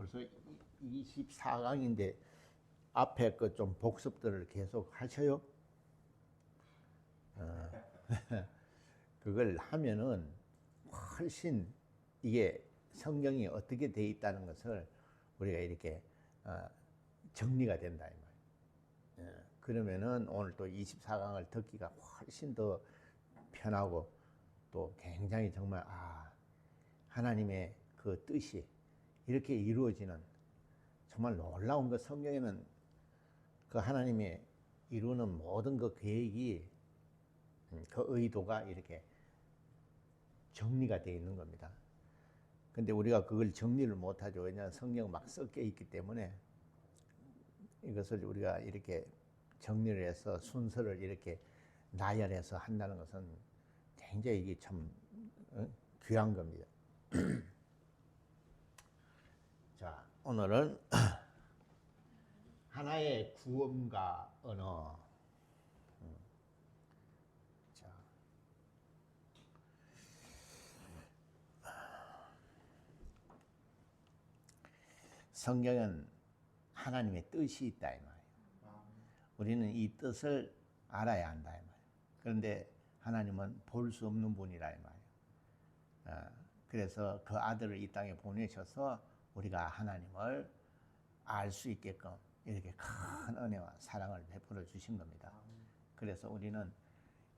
벌써 24강인데 앞에 그 좀 복습들을 계속 하셔요. 그걸 하면은 훨씬 이게 성경이 어떻게 돼 있다는 것을 우리가 이렇게 정리가 된다 이 말이에요. 그러면은 오늘 또 24강을 듣기가 훨씬 더 편하고 또 굉장히 정말 하나님의 그 뜻이 이렇게 이루어지는 정말 놀라운 그 성경에는 그 하나님의 이루는 모든 그 계획이 그 의도가 이렇게 정리가 되어 있는 겁니다. 근데 우리가 그걸 정리를 못하죠. 왜냐하면 성경 막 섞여 있기 때문에 이것을 우리가 이렇게 정리를 해서 순서를 이렇게 나열해서 한다는 것은 굉장히 이게 참 귀한 겁니다. 자, 오늘은 하나의 구음과 언어. 자, 성경은 하나님의 뜻이 있다 이 말이에요. 우리는 이 뜻을 알아야 한다 이 말이에요. 그런데 하나님은 볼 수 없는 분이라 이 말이에요. 그래서 그 아들을 이 땅에 보내셔서 우리가 하나님을 알 수 있게끔 이렇게 큰 은혜와 사랑을 베풀어 주신 겁니다. 그래서 우리는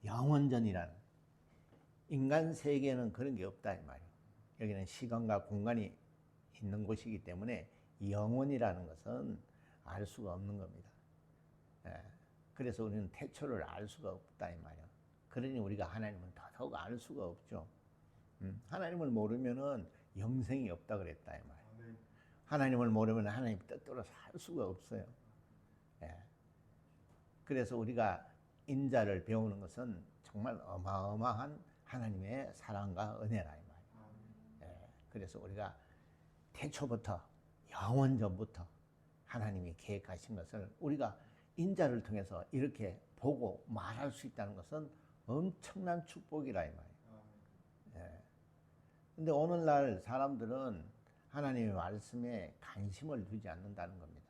영원전이라는 인간 세계에는 그런 게 없다 이 말이에요. 여기는 시간과 공간이 있는 곳이기 때문에 영원이라는 것은 알 수가 없는 겁니다. 그래서 우리는 태초를 알 수가 없다 이 말이에요. 그러니 우리가 하나님은 더더욱 알 수가 없죠. 하나님을 모르면은 영생이 없다 그랬다 이 말이에요. 하나님을 모르면 하나님 뜻대로 살 수가 없어요. 그래서 우리가 인자를 배우는 것은 정말 어마어마한 하나님의 사랑과 은혜라 이 말이에요. 그래서 우리가 태초부터 영원전부터 하나님이 계획하신 것을 우리가 인자를 통해서 이렇게 보고 말할 수 있다는 것은 엄청난 축복이라 이 말이에요. 근데 오늘날 사람들은 하나님의 말씀에 관심을 두지 않는다는 겁니다.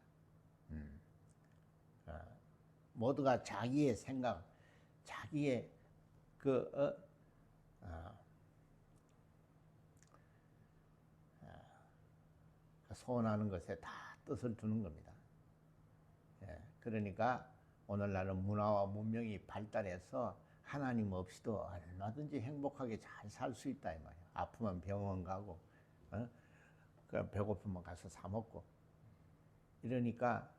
모두가 자기의 생각, 자기의 소원하는 것에 다 뜻을 두는 겁니다. 그러니까 오늘날은 문화와 문명이 발달해서 하나님 없이도 얼마든지 행복하게 잘 살 수 있다 이 말이에요. 아프면 병원 가고, 배고프면 가서 사 먹고. 이러니까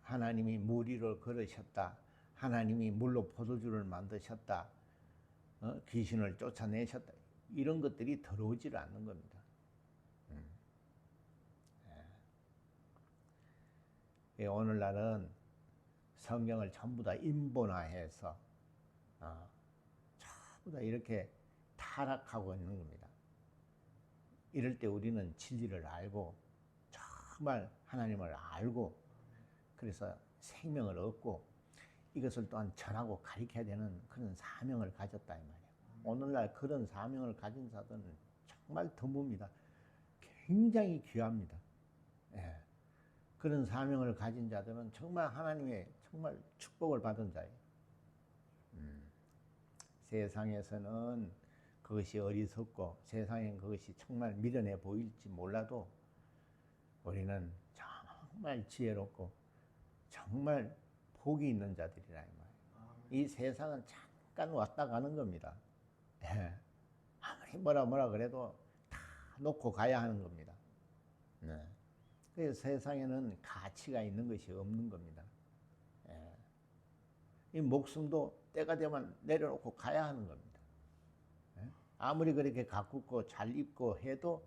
하나님이 물 위를 걸으셨다. 하나님이 물로 포도주를 만드셨다. 귀신을 쫓아내셨다. 이런 것들이 들어오지를 않는 겁니다. 오늘날은 성경을 전부 다 인본화해서 전부 다 이렇게 타락하고 있는 겁니다. 이럴 때 우리는 진리를 알고 정말 하나님을 알고 그래서 생명을 얻고 이것을 또한 전하고 가르쳐야 되는 그런 사명을 가졌다 이 말이에요. 오늘날 그런 사명을 가진 자들은 정말 드뭅니다. 굉장히 귀합니다. 그런 사명을 가진 자들은 정말 하나님의 정말 축복을 받은 자예요. 세상에서는 그것이 어리석고 세상엔 그것이 정말 미련해 보일지 몰라도 우리는 정말 지혜롭고 정말 복이 있는 자들이라 이 말이에요. 이 세상은 잠깐 왔다 가는 겁니다. 아무리 뭐라 그래도 다 놓고 가야 하는 겁니다. 그래서 세상에는 가치가 있는 것이 없는 겁니다. 이 목숨도 때가 되면 내려놓고 가야 하는 겁니다. 아무리 그렇게 가꾸고 잘 입고 해도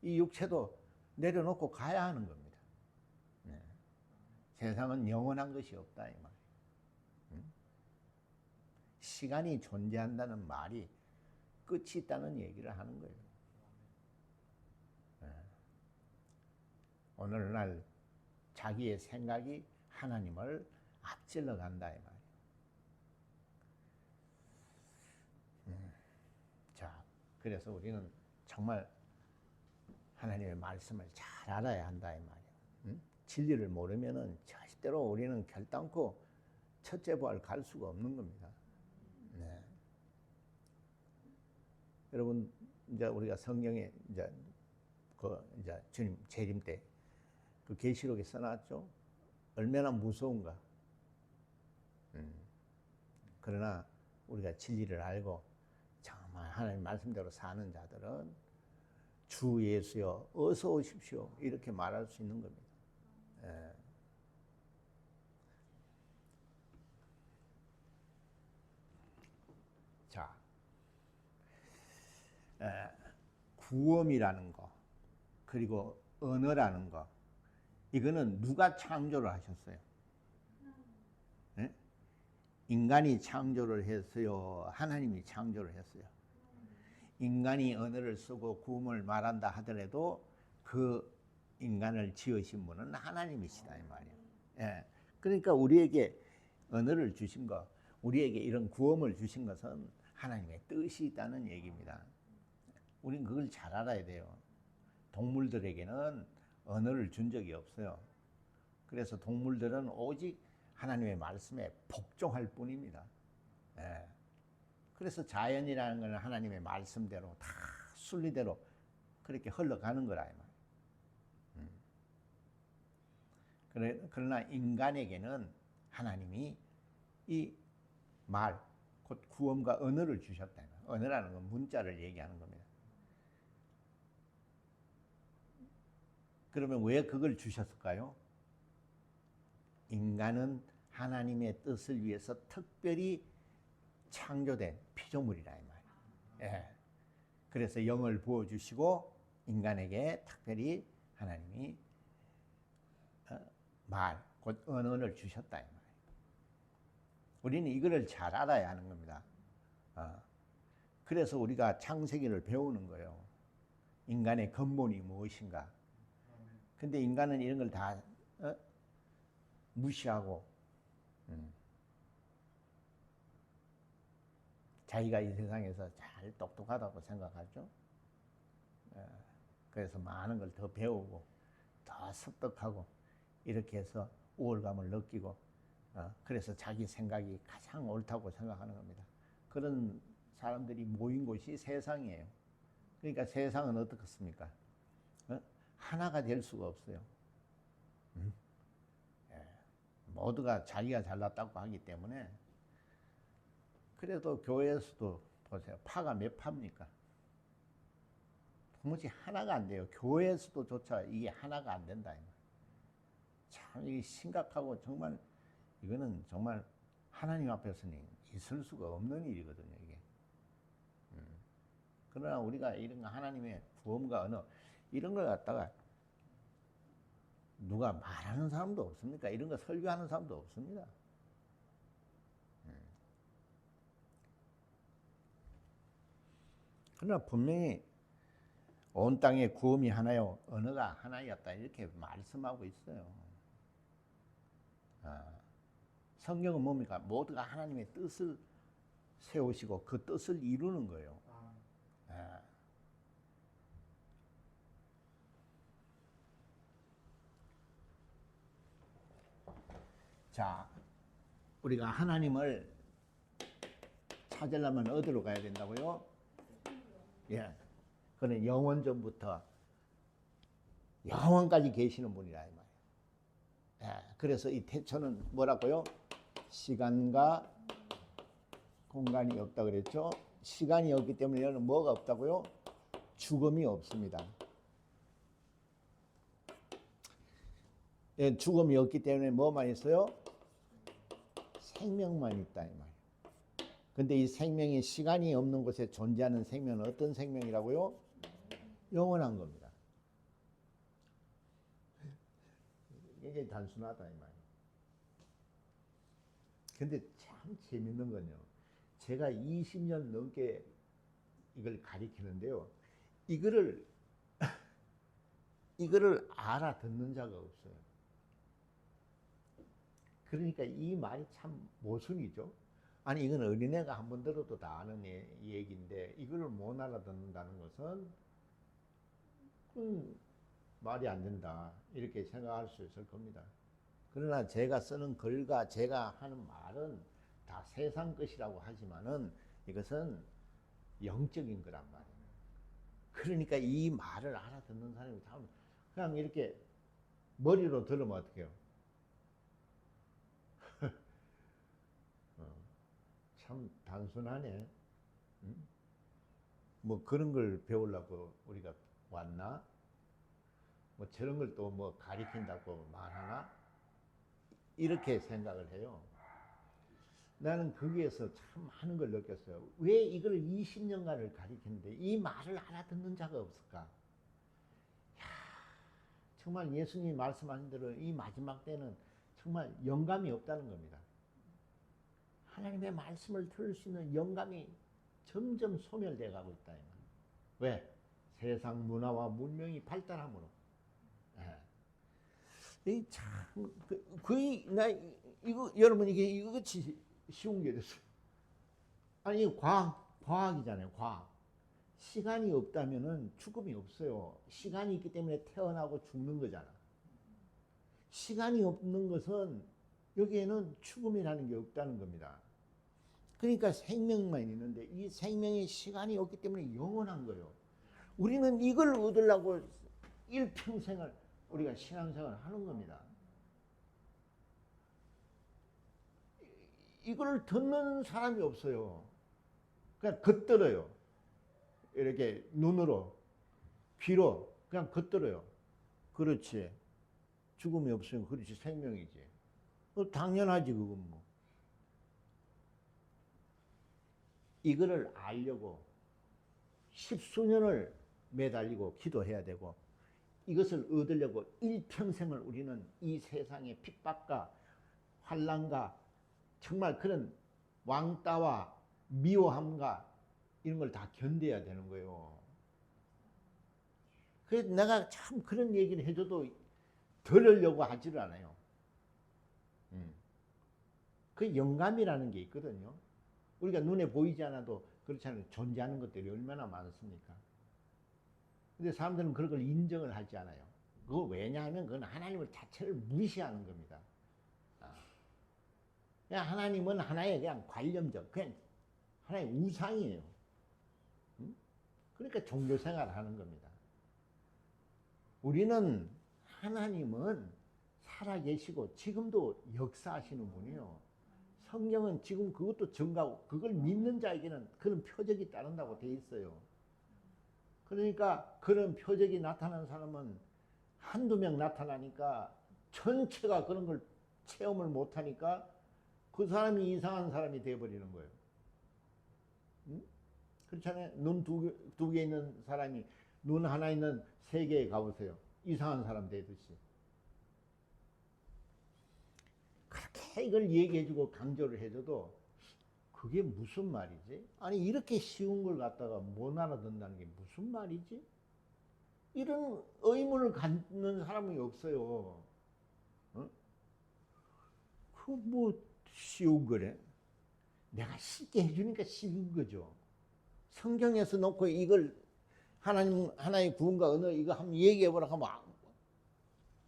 이 육체도 내려놓고 가야 하는 겁니다. 세상은 영원한 것이 없다 이 말이에요. 시간이 존재한다는 말이 끝이 있다는 얘기를 하는 거예요. 오늘날 자기의 생각이 하나님을 앞질러 간다 이 말이에요. 자, 그래서 우리는 정말 하나님의 말씀을 잘 알아야 한다 이 말이에요. 응? 진리를 모르면은 절대로 우리는 결단코 첫째 부활 갈 수가 없는 겁니다. 네. 여러분 이제 우리가 성경에 이제 주님 재림 때 그 계시록에 써놨죠. 얼마나 무서운가. 그러나 우리가 진리를 알고 정말 하나님 말씀대로 사는 자들은 주 예수여 어서 오십시오 이렇게 말할 수 있는 겁니다. 예. 자, 구원이라는 거 그리고 언어라는 거 이거는 누가 창조를 하셨어요? 예? 인간이 창조를 했어요? 하나님이 창조를 했어요? 인간이 언어를 쓰고 구음을 말한다 하더라도 그 인간을 지으신 분은 하나님이시다 이 말이에요. 예. 그러니까 우리에게 언어를 주신 것, 우리에게 이런 구음을 주신 것은 하나님의 뜻이 있다는 얘기입니다. 우린 그걸 잘 알아야 돼요. 동물들에게는 언어를 준 적이 없어요. 그래서 동물들은 오직 하나님의 말씀에 복종할 뿐입니다. 예. 그래서 자연이라는 것은 하나님의 말씀대로 다 순리대로 그렇게 흘러가는 거라 이 말이에요. 그러나 인간에게는 하나님이 이 말, 곧 구원과 언어를 주셨다. 언어라는 건 문자를 얘기하는 겁니다. 그러면 왜 그걸 주셨을까요? 인간은 하나님의 뜻을 위해서 특별히 창조된 피조물이라 이 말이에요. 예. 그래서 영을 부어주시고 인간에게 특별히 하나님이 말, 곧 언어를 주셨다 이 말이에요. 우리는 이거를 잘 알아야 하는 겁니다. 그래서 우리가 창세기를 배우는 거예요. 인간의 근본이 무엇인가. 근데 인간은 이런 걸 다 무시하고 자기가 이 세상에서 잘 똑똑하다고 생각하죠. 그래서 많은 걸 더 배우고 더 습득하고 이렇게 해서 우월감을 느끼고 그래서 자기 생각이 가장 옳다고 생각하는 겁니다. 그런 사람들이 모인 곳이 세상이에요. 그러니까 세상은 어떻겠습니까? 하나가 될 수가 없어요. 모두가 자기가 잘났다고 하기 때문에. 그래도 교회에서도 보세요. 파가 몇 파입니까? 도무지 하나가 안 돼요. 교회에서도 조차 이게 하나가 안 된다. 참 이게 심각하고 정말 이거는 정말 하나님 앞에서는 있을 수가 없는 일이거든요. 이게. 그러나 우리가 이런 하나님의 구원과 언어 이런 걸 갖다가 누가 말하는 사람도 없습니까? 이런 거 설교하는 사람도 없습니다. 그러나 분명히 온 땅에 구음이 하나요, 언어가 하나였다 이렇게 말씀하고 있어요. 성경은 뭡니까? 모두가 하나님의 뜻을 세우시고 그 뜻을 이루는 거예요. 자, 우리가 하나님을 찾으려면 어디로 가야 된다고요? 예, 그는 영원 전부터 영원까지 계시는 분이라 이 말이에요. 예, 그래서 이 태초는 뭐라고요? 시간과 공간이 없다 그랬죠. 시간이 없기 때문에 여기는 뭐가 없다고요? 죽음이 없습니다. 예, 죽음이 없기 때문에 뭐만 있어요? 생명만 있다 이 말이에요. 근데 이 생명이 시간이 없는 곳에 존재하는 생명은 어떤 생명이라고요? 영원한 겁니다. 굉장히 단순하다 이 말이에요. 근데 참 재밌는 건요. 제가 20년 넘게 이걸 가리키는데요. 이거를 알아듣는 자가 없어요. 그러니까 이 말이 참 모순이죠. 아니 이건 어린애가 한 번 들어도 다 아는 얘기인데 이걸 못 알아듣는다는 것은 말이 안 된다. 이렇게 생각할 수 있을 겁니다. 그러나 제가 쓰는 글과 제가 하는 말은 다 세상 것이라고 하지만은 이것은 영적인 거란 말이에요. 그러니까 이 말을 알아듣는 사람이 참 그냥 이렇게 머리로 들으면 어떡해요? 참 단순하네. 응? 뭐 그런 걸 배우려고 우리가 왔나? 뭐 저런 걸 또 뭐 가리킨다고 말하나? 이렇게 생각을 해요. 나는 거기에서 참 많은 걸 느꼈어요. 왜 이걸 20년간을 가리키는데 이 말을 알아듣는 자가 없을까? 야, 정말 예수님이 말씀하신 대로 이 마지막 때는 정말 영감이 없다는 겁니다. 하나님의 말씀을 들을 수 있는 영감이 점점 소멸되어 가고 있다. 왜? 세상 문화와 문명이 발달함으로. 이 참, 거의, 이거, 여러분, 이거 쉬운 게 됐어요. 아니, 과학이잖아요, 과학. 시간이 없다면은 죽음이 없어요. 시간이 있기 때문에 태어나고 죽는 거잖아. 시간이 없는 것은 여기에는 죽음이라는 게 없다는 겁니다. 그러니까 생명만 있는데 이 생명의 시간이 없기 때문에 영원한 거예요. 우리는 이걸 얻으려고 일평생을 우리가 신앙생활을 하는 겁니다. 이걸 듣는 사람이 없어요. 그냥 겉들어요. 이렇게 눈으로, 귀로 그냥 겉들어요. 그렇지. 죽음이 없으면 그렇지 생명이지. 당연하지 그건 뭐. 이거를 알려고 십수년을 매달리고 기도해야 되고 이것을 얻으려고 일평생을 우리는 이 세상의 핍박과 환난과 정말 그런 왕따와 미워함과 이런 걸 다 견뎌야 되는 거예요. 그래서 내가 참 그런 얘기를 해줘도 들으려고 하지를 않아요. 그 영감이라는 게 있거든요. 우리가 눈에 보이지 않아도 그렇잖아요. 존재하는 것들이 얼마나 많습니까? 근데 사람들은 그런 걸 인정을 하지 않아요. 그거 왜냐하면 그건 하나님을 자체를 무시하는 겁니다. 그냥 하나님은 하나의 그냥 관념적, 그냥 하나의 우상이에요. 그러니까 종교 생활을 하는 겁니다. 우리는 하나님은 살아계시고 지금도 역사하시는 분이요. 성경은 지금 그것도 증가하고 그걸 믿는 자에게는 그런 표적이 따른다고 돼 있어요. 그러니까 그런 표적이 나타나는 사람은 한두 명 나타나니까 전체가 그런 걸 체험을 못하니까 그 사람이 이상한 사람이 되어버리는 거예요. 응? 그렇잖아요. 눈 두 개 있는 사람이 눈 하나 있는 세계에 가보세요. 이상한 사람 되듯이. 그렇게 이걸 얘기해주고 강조를 해줘도 그게 무슨 말이지? 아니 이렇게 쉬운 걸 갖다가 못 알아듣는다는 게 무슨 말이지? 이런 의문을 갖는 사람이 없어요. 어? 그 뭐 쉬운 거래? 내가 쉽게 해주니까 쉬운 거죠. 성경에서 놓고 이걸 하나의 구원과 언어 이거 한번 얘기해보라 하면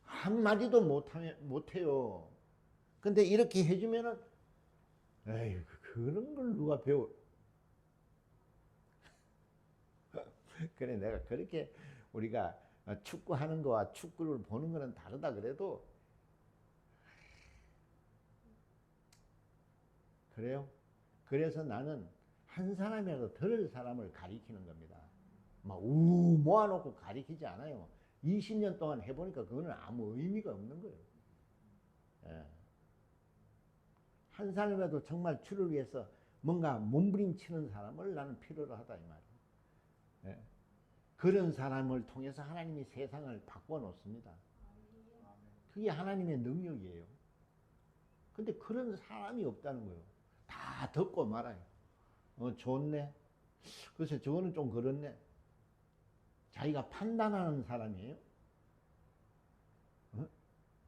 한마디도 못해요. 근데 이렇게 해주면은 에이 그런 걸 누가 배워. 그래 내가 그렇게 우리가 축구하는 거와 축구를 보는 거는 다르다 그래도 그래요. 그래서 나는 한 사람이라도 들을 사람을 가리키는 겁니다. 막 모아놓고 가리키지 않아요. 20년 동안 해보니까 그거는 아무 의미가 없는 거예요. 예. 한 사람이라도 정말 주를 위해서 뭔가 몸부림치는 사람을 나는 필요로 하다 이 말이에요. 예. 그런 사람을 통해서 하나님이 세상을 바꿔놓습니다. 그게 하나님의 능력이에요. 근데 그런 사람이 없다는 거예요. 다 듣고 말아요. 좋네. 글쎄 저거는 좀 그렇네. 자기가 판단하는 사람이에요.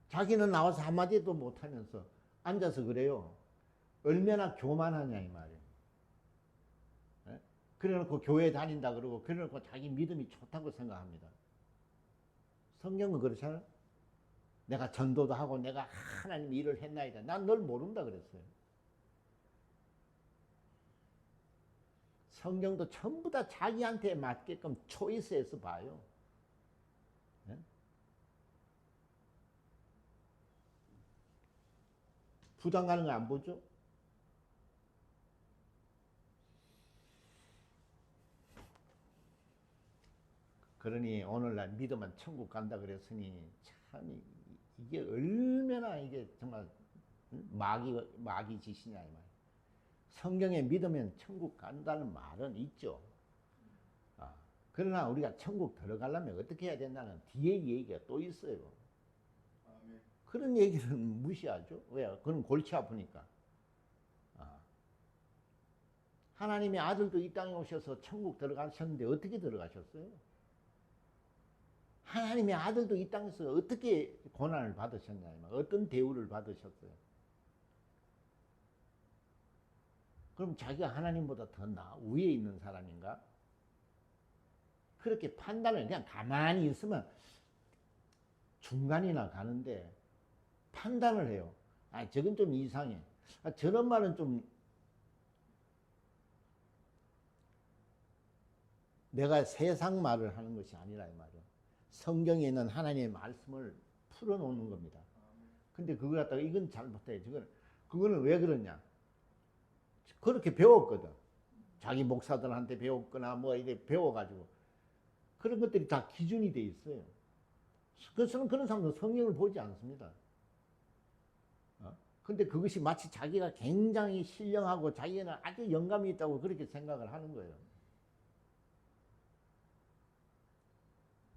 자기는 나와서 한마디도 못하면서 앉아서 그래요. 얼마나 교만하냐 이 말이에요. 그래놓고 교회 다닌다 그러고 그래놓고 자기 믿음이 좋다고 생각합니다. 성경은 그렇잖아. 내가 전도도 하고 내가 하나님 일을 했나이다. 난 널 모른다 그랬어요. 성경도 전부 다 자기한테 맞게끔 초이스해서 봐요. 네? 부당 가는 거 안 보죠? 그러니 오늘날 믿으면 천국 간다 그랬으니 참 이게 얼마나 이게 정말 마귀 짓이냐 이 말. 성경에 믿으면 천국 간다는 말은 있죠. 그러나 우리가 천국 들어가려면 어떻게 해야 된다는 뒤에 얘기가 또 있어요. 그런 얘기는 무시하죠. 왜? 그건 골치 아프니까. 하나님의 아들도 이 땅에 오셔서 천국 들어가셨는데 어떻게 들어가셨어요? 하나님의 아들도 이 땅에서 어떻게 고난을 받으셨냐, 어떤 대우를 받으셨어요? 그럼 자기가 하나님보다 더 위에 있는 사람인가? 그렇게 판단을 그냥 가만히 있으면 중간이나 가는데 판단을 해요. 아, 저건 좀 이상해. 아, 저런 말은 좀 내가 세상 말을 하는 것이 아니라 이 말이야. 성경에 있는 하나님의 말씀을 풀어놓는 겁니다. 근데 그걸 갖다가 이건 잘못해. 그거는 왜 그러냐? 그렇게 배웠거든. 자기 목사들한테 배웠거나 뭐 이래 배워가지고 그런 것들이 다 기준이 돼 있어요. 그런 사람들은 성경을 보지 않습니다. 근데 그것이 마치 자기가 굉장히 신령하고 자기는 아주 영감이 있다고 그렇게 생각을 하는 거예요.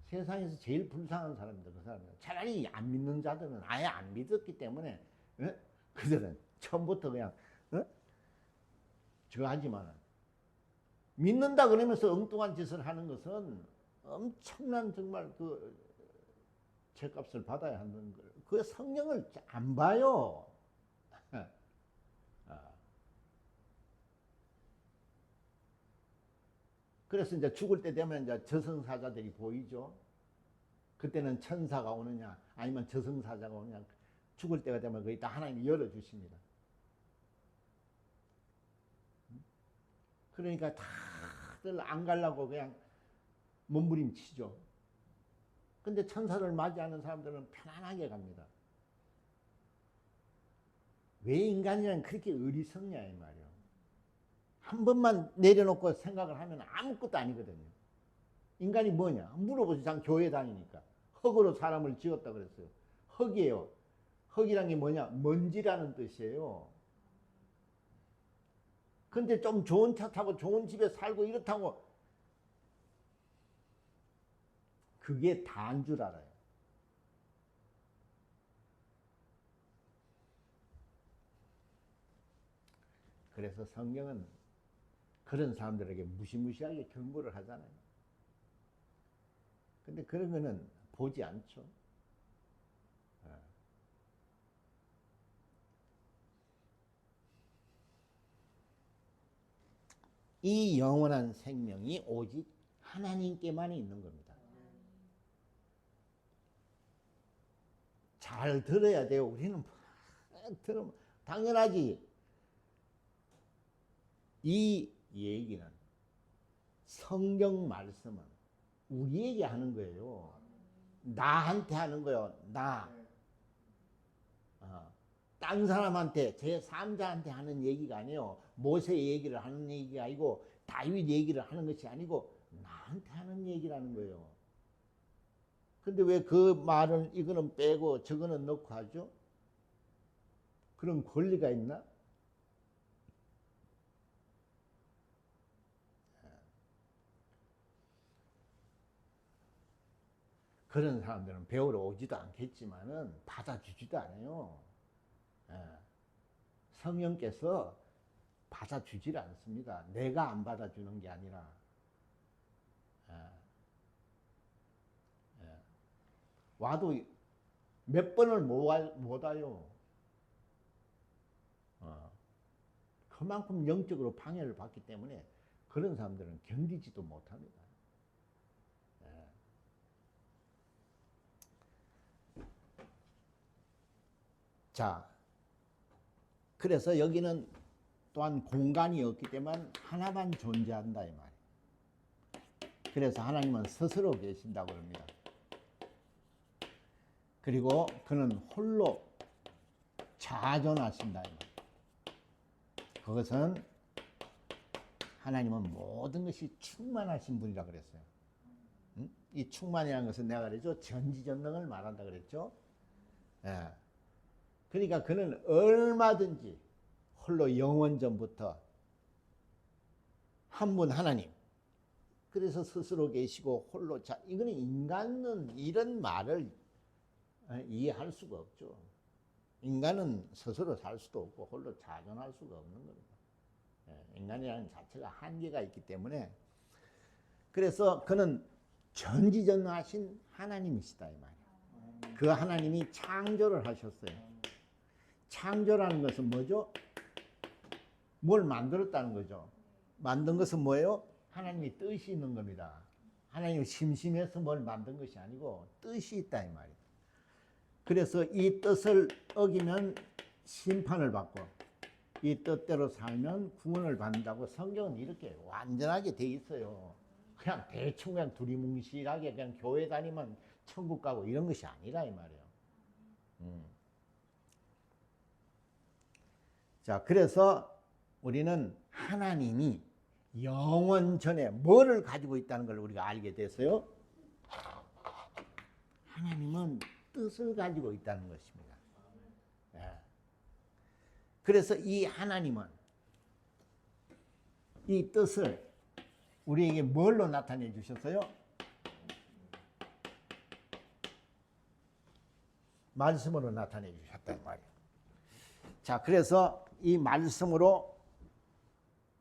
세상에서 제일 불쌍한 사람들, 그 사람들. 차라리 안 믿는 자들은 아예 안 믿었기 때문에, 그들은 처음부터 그냥, 저거 하지만, 믿는다 그러면서 엉뚱한 짓을 하는 것은 엄청난 정말 그 죄값을 받아야 하는 걸. 그 성경을 안 봐요. 그래서 이제 죽을 때 되면 이제 저승사자들이 보이죠. 그때는 천사가 오느냐, 아니면 저승사자가 오느냐, 죽을 때가 되면 거의 다 하나님이 열어주십니다. 그러니까 다들 안 가려고 그냥 몸부림치죠. 근데 천사를 맞이하는 사람들은 편안하게 갑니다. 왜 인간이란 그렇게 어리석냐, 이 말이에요. 한 번만 내려놓고 생각을 하면 아무것도 아니거든요. 인간이 뭐냐? 물어보지. 장 교회 다니니까. 흙으로 사람을 지었다 그랬어요. 흙이에요. 흙이란 게 뭐냐? 먼지라는 뜻이에요. 근데 좀 좋은 차 타고 좋은 집에 살고 이렇다고 그게 다인 줄 알아요. 그래서 성경은 그런 사람들에게 무시무시하게 경고를 하잖아요. 근데 그런 거는 보지 않죠. 이 영원한 생명이 오직 하나님께만 있는 겁니다. 잘 들어야 돼요. 우리는 들으면 당연하지. 이 얘기는 성경 말씀은 우리에게 하는 거예요. 나한테 하는 거예요. 딴 사람한테, 제3자한테 하는 얘기가 아니에요. 모세 얘기를 하는 얘기가 아니고 다윗 얘기를 하는 것이 아니고 나한테 하는 얘기라는 거예요. 근데 왜 그 말은 이거는 빼고 저거는 넣고 하죠? 그런 권리가 있나? 그런 사람들은 배우러 오지도 않겠지만은 받아주지도 않아요. 성령께서 받아주질 않습니다. 내가 안 받아주는 게 아니라. 와도 몇 번을 못 와요. 그만큼 영적으로 방해를 받기 때문에 그런 사람들은 견디지도 못합니다. 자, 그래서 여기는 또한 공간이 없기 때문에 하나만 존재한다 이 말이에요. 그래서 하나님은 스스로 계신다고 합니다. 그리고 그는 홀로 자존하신다 이 말이에요. 그것은 하나님은 모든 것이 충만하신 분이라 그랬어요. 응? 이 충만이라는 것은 내가 그랬죠. 전지전능을 말한다 그랬죠. 예. 그러니까 그는 얼마든지 홀로 영원전부터 한 분 하나님. 그래서 스스로 계시고 홀로 이거는 인간은 이런 말을 이해할 수가 없죠. 인간은 스스로 살 수도 없고 홀로 자존할 수가 없는 겁니다. 인간이라는 자체가 한계가 있기 때문에 그래서 그는 전지전능하신 하나님이시다 이 말이에요. 그 하나님이 창조를 하셨어요. 창조라는 것은 뭐죠? 뭘 만들었다는 거죠. 만든 것은 뭐예요? 하나님이 뜻이 있는 겁니다. 하나님이 심심해서 뭘 만든 것이 아니고 뜻이 있다 이 말이에요. 그래서 이 뜻을 어기면 심판을 받고 이 뜻대로 살면 구원을 받는다고 성경은 이렇게 완전하게 돼 있어요. 그냥 대충 그냥 두리뭉실하게 그냥 교회 다니면 천국 가고 이런 것이 아니라 이 말이에요. 자, 그래서 우리는 하나님이 영원 전에 뭐를 가지고 있다는 걸 우리가 알게 됐어요. 하나님은 뜻을 가지고 있다는 것입니다. 그래서 이 하나님은 이 뜻을 우리에게 뭘로 나타내 주셨어요? 말씀으로 나타내 주셨단 말이에요. 자, 그래서 이 말씀으로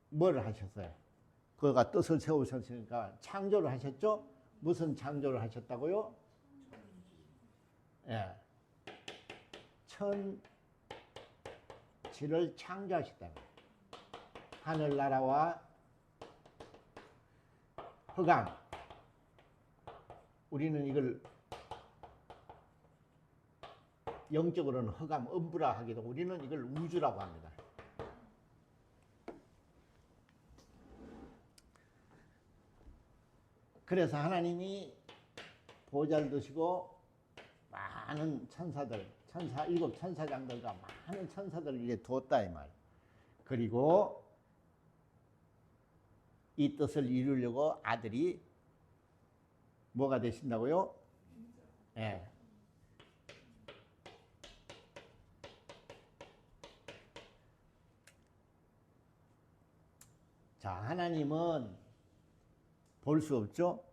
뭘 하셨어요? 그가 뜻을 세우셨으니까 창조를 하셨죠? 무슨 창조를 하셨다고요? 예. 천지를 창조하셨다. 하늘나라와 흑암. 우리는 이걸 영적으로는 흑암, 음부라 하기도 우리는 이걸 우주라고 합니다. 그래서 하나님이 보좌를 두시고 많은 천사들, 일곱 천사장들과 많은 천사들을 이래 두었다 이 말. 그리고 이 뜻을 이루려고 아들이 뭐가 되신다고요? 예. 자, 하나님은 볼 수 없죠?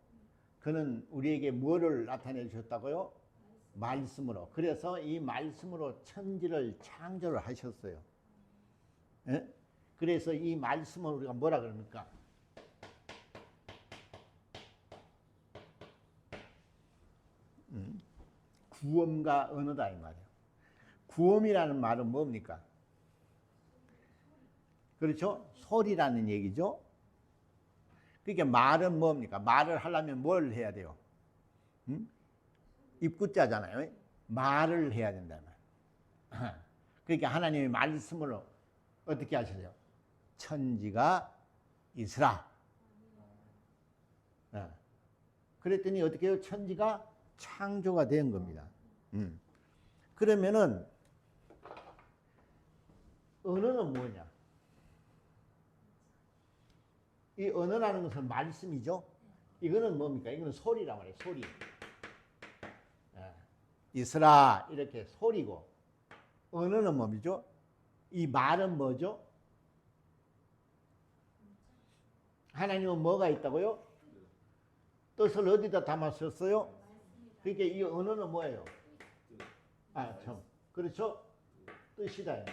그는 우리에게 뭐를 나타내 주셨다고요? 말씀으로. 그래서 이 말씀으로 천지를 창조를 하셨어요. 예? 그래서 이 말씀을 우리가 뭐라 그럽니까? 구엄과 언어다 이 말이에요. 구엄이라는 말은 뭡니까? 그렇죠? 소리라는 얘기죠. 그러니까 말은 뭡니까? 말을 하려면 뭘 해야 돼요? 입구자잖아요. 말을 해야 된다는 말. 그러니까 하나님의 말씀으로 어떻게 하셨어요? 천지가 있으라. 그랬더니 어떻게 해요? 천지가 창조가 된 겁니다. 그러면은 언어는 뭐냐? 이 언어라는 것은 말씀이죠. 이거는 뭡니까? 이거는 소리란 말이에요. 소리. 있으라 이렇게 소리고, 언어는 뭡니죠? 이 말은 뭐죠? 하나님은 뭐가 있다고요? 뜻을 어디다 담았었어요? 그러니까 이 언어는 뭐예요? 참, 그렇죠? 뜻이다.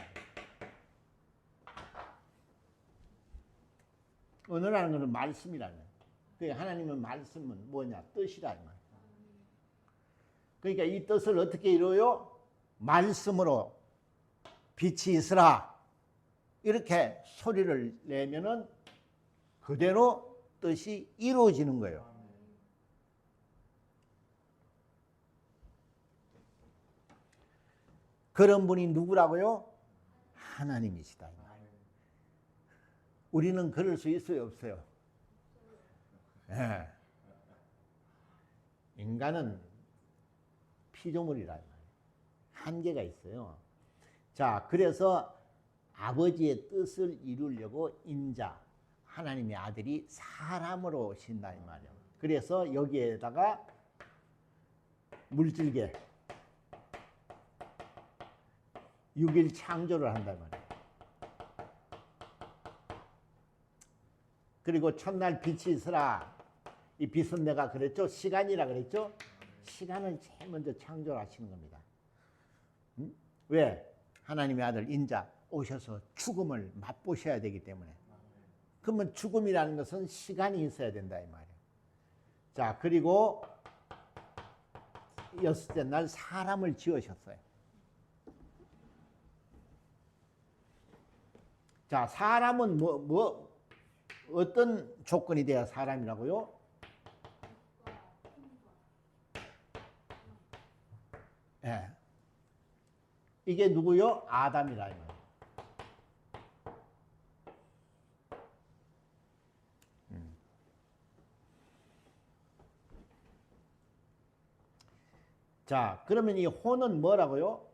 언어라는 것은 말씀이라는 거예요. 그러니까 하나님은 말씀은 뭐냐? 뜻이라. 그러니까 이 뜻을 어떻게 이루어요? 말씀으로 빛이 있으라. 이렇게 소리를 내면은 그대로 뜻이 이루어지는 거예요. 그런 분이 누구라고요? 하나님이시다. 우리는 그럴 수 있어요, 없어요? 예. 인간은 피조물이라 말이에요. 한계가 있어요. 자, 그래서 아버지의 뜻을 이루려고 인자, 하나님의 아들이 사람으로 오신다 이 말이에요. 그래서 여기에다가 물질계 6일 창조를 한다 말이에요. 그리고 첫날 빛이 있으라. 이 빛은 내가 그랬죠? 시간이라 그랬죠? 시간을 제일 먼저 창조하시는 겁니다. 왜? 하나님의 아들 인자 오셔서 죽음을 맛보셔야 되기 때문에. 그러면 죽음이라는 것은 시간이 있어야 된다 이 말이에요. 자, 그리고 여섯째 날 사람을 지으셨어요. 자, 사람은 어떤 조건이 돼야 사람이라고요? 예. 이게 누구요? 아담이라 이 말이에요. 자, 그러면 이 혼은 뭐라고요?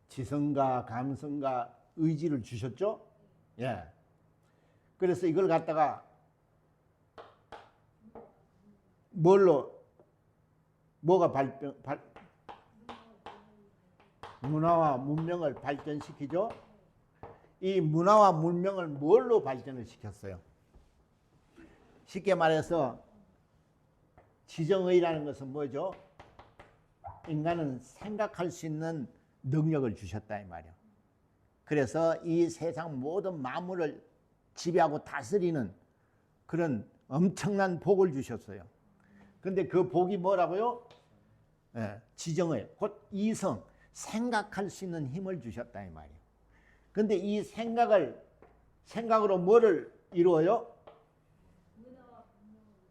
지성과 감성과 의지를 주셨죠? 예. 그래서 이걸 갖다가 문화와 문명을 발전시키죠? 이 문화와 문명을 뭘로 발전을 시켰어요? 쉽게 말해서 지정의라는 것은 뭐죠? 인간은 생각할 수 있는 능력을 주셨다 이 말이에요. 그래서 이 세상 모든 만물을 지배하고 다스리는 그런 엄청난 복을 주셨어요. 그런데 그 복이 뭐라고요? 예, 지정의, 곧 이성, 생각할 수 있는 힘을 주셨다 이 말이에요. 그런데 이 생각으로 뭐를 이루어요?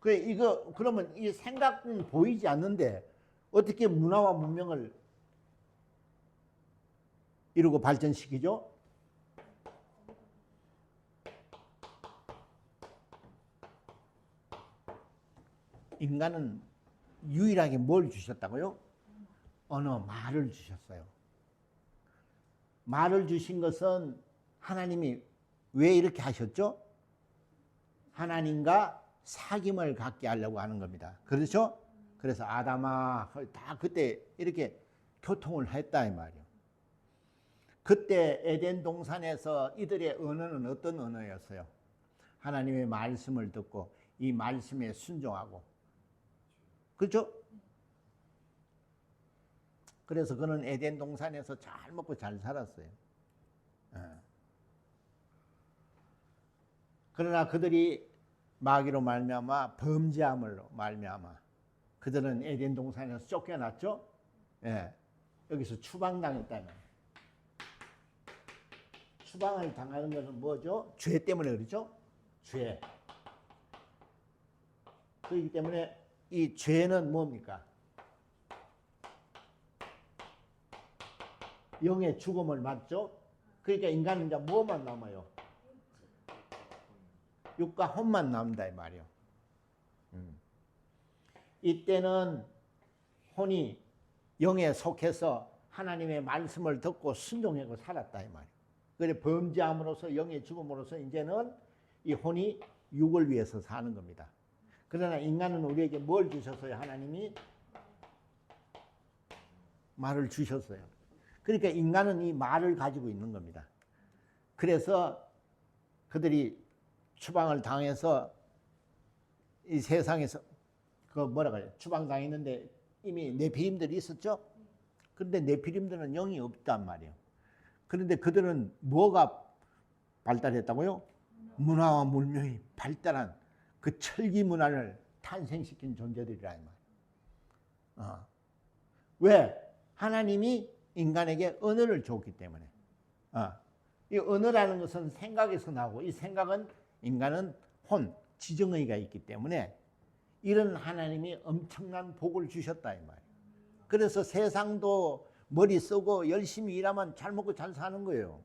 그러면 이 생각은 보이지 않는데 어떻게 문화와 문명을 이루고 발전시키죠? 인간은 유일하게 뭘 주셨다고요? 언어, 말을 주셨어요. 말을 주신 것은 하나님이 왜 이렇게 하셨죠? 하나님과 사귐을 갖게 하려고 하는 겁니다. 그렇죠? 그래서 아담아 다 그때 이렇게 교통을 했다 이 말이에요. 그때 에덴 동산에서 이들의 언어는 어떤 언어였어요? 하나님의 말씀을 듣고 이 말씀에 순종하고, 그렇죠? 그래서 그는 에덴 동산에서 잘 먹고 잘 살았어요. 그러나 그들이 마귀로 말미암아 범죄함으로 말미암아 그들은 에덴 동산에서 쫓겨났죠. 예. 여기서 추방당했다는. 추방을 당하는 것은 뭐죠? 죄 때문에 그렇죠? 죄. 그렇기 때문에 이 죄는 뭡니까? 영의 죽음을 맞죠? 그러니까 인간은 이제 뭐만 남아요? 육과 혼만 남다 이 말이에요. 이때는 혼이 영에 속해서 하나님의 말씀을 듣고 순종하고 살았다 이 말이에요. 그래 범죄함으로써 영의 죽음으로써 이제는 이 혼이 육을 위해서 사는 겁니다. 그러나 인간은 우리에게 뭘 주셨어요? 하나님이 말을 주셨어요. 그러니까 인간은 이 말을 가지고 있는 겁니다. 그래서 그들이 추방을 당해서 이 세상에서 그 뭐라 그래요? 추방당했는데 이미 네피림들이 있었죠? 그런데 네피림들은 영이 없단 말이에요. 그런데 그들은 뭐가 발달했다고요? 문화와 문명이 발달한 그 철기 문화를 탄생시킨 존재들이라 이 말이에요. 왜? 하나님이 인간에게 언어를 줬기 때문에. 이 언어라는 것은 생각에서 나오고 이 생각은 인간은 혼, 지정의가 있기 때문에 이런 하나님이 엄청난 복을 주셨다 이 말이에요. 그래서 세상도 머리 쓰고 열심히 일하면 잘 먹고 잘 사는 거예요.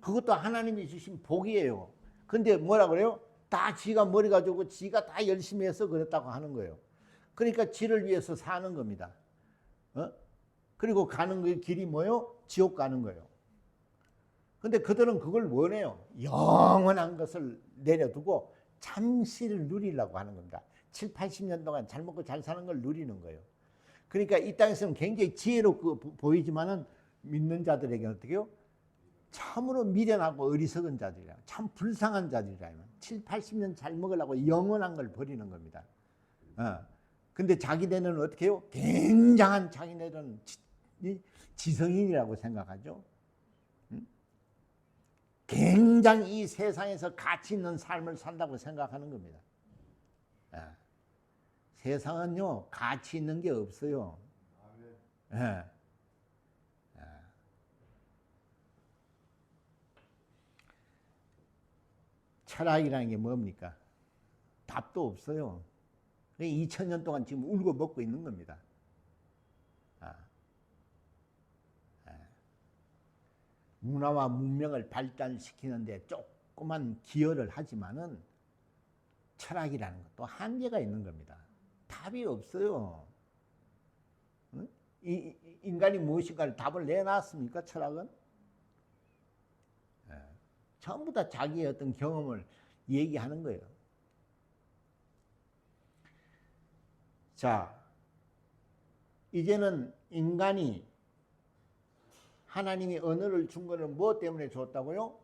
그것도 하나님이 주신 복이에요. 근데 뭐라 그래요? 다 지가 머리가 좋고 지가 다 열심히 해서 그랬다고 하는 거예요. 그러니까 지를 위해서 사는 겁니다. 그리고 가는 그 길이 뭐요? 지옥 가는 거예요. 근데 그들은 그걸 원해요. 영원한 것을 내려두고 잠시를 누리려고 하는 겁니다. 7, 80년 동안 잘 먹고 잘 사는 걸 누리는 거예요. 그러니까 이 땅에서는 굉장히 지혜롭고 보이지만은 믿는 자들에게는 어떻게 해요? 참으로 미련하고 어리석은 자들이라, 참 불쌍한 자들이라. 7, 80년 잘 먹으려고 영원한 걸 버리는 겁니다. 근데 자기네는 어떻게 해요? 굉장한 자기네들은 지성인이라고 생각하죠. 굉장히 이 세상에서 가치 있는 삶을 산다고 생각하는 겁니다. 세상은요, 가치 있는 게 없어요. 철학이라는 게 뭡니까? 답도 없어요. 2000년 동안 지금 울고 먹고 있는 겁니다. 문화와 문명을 발달시키는데 조그만 기여를 하지만은 철학이라는 것도 한계가 있는 겁니다. 답이 없어요. 인간이 무엇인가를 답을 내놨습니까? 철학은? 전부 다 자기의 어떤 경험을 얘기하는 거예요. 자, 이제는 인간이 하나님이 언어를 준 것은 무엇 때문에 줬다고요?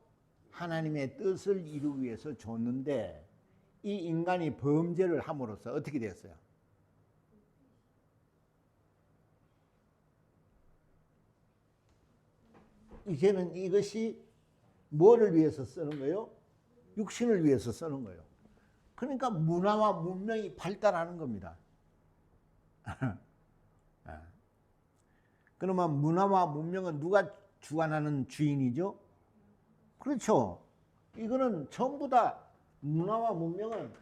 하나님의 뜻을 이루기 위해서 줬는데 이 인간이 범죄를 함으로써 어떻게 됐어요? 이제는 이것이 뭐를 위해서 쓰는 거예요? 육신을 위해서 쓰는 거예요. 그러니까 문화와 문명이 발달하는 겁니다. 그러면 문화와 문명은 누가 주관하는 주인이죠? 그렇죠. 이거는 전부 다 문화와 문명은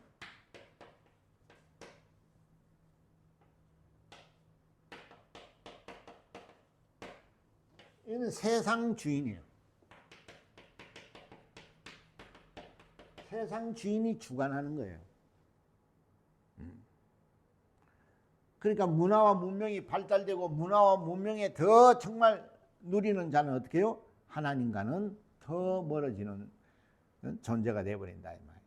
이는 세상 주인이에요. 세상 주인이 주관하는 거예요. 그러니까 문화와 문명이 발달되고 문화와 문명에 더 정말 누리는 자는 어떻게 해요? 하나님과는 더 멀어지는 존재가 되어버린다 이 말이에요.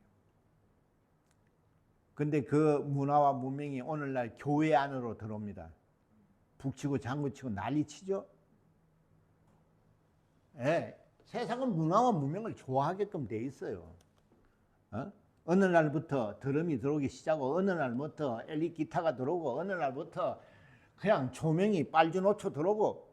근데 그 문화와 문명이 오늘날 교회 안으로 들어옵니다. 북치고 장구치고 난리치죠. 예, 세상은 문화와 문명을 좋아하게끔 돼 있어요. 어느 날부터 드럼이 들어오기 시작하고 어느 날부터 엘리 기타가 들어오고 어느 날부터 그냥 조명이 빨주노초 들어오고